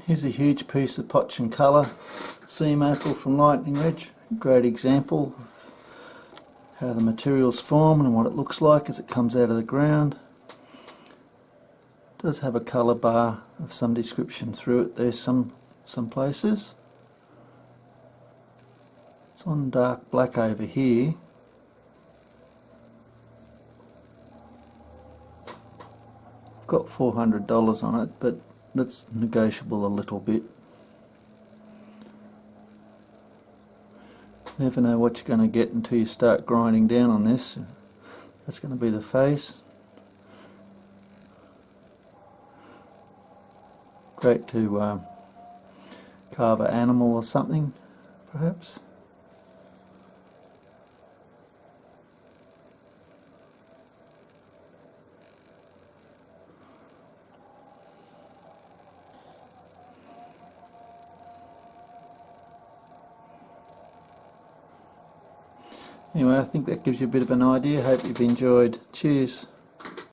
Here's a huge piece of potch and colour seam opal from Lightning Ridge. Great example of how the materials form and what it looks like as it comes out of the ground. It does have a colour bar of some description through it there some places. It's on dark black over here. I've got $400 on it, but that's negotiable a little bit. Never know what you're going to get until you start grinding down on this. That's going to be the face. Great to carve an animal or something, perhaps. Anyway, I think that gives you a bit of an idea. Hope you've enjoyed. Cheers.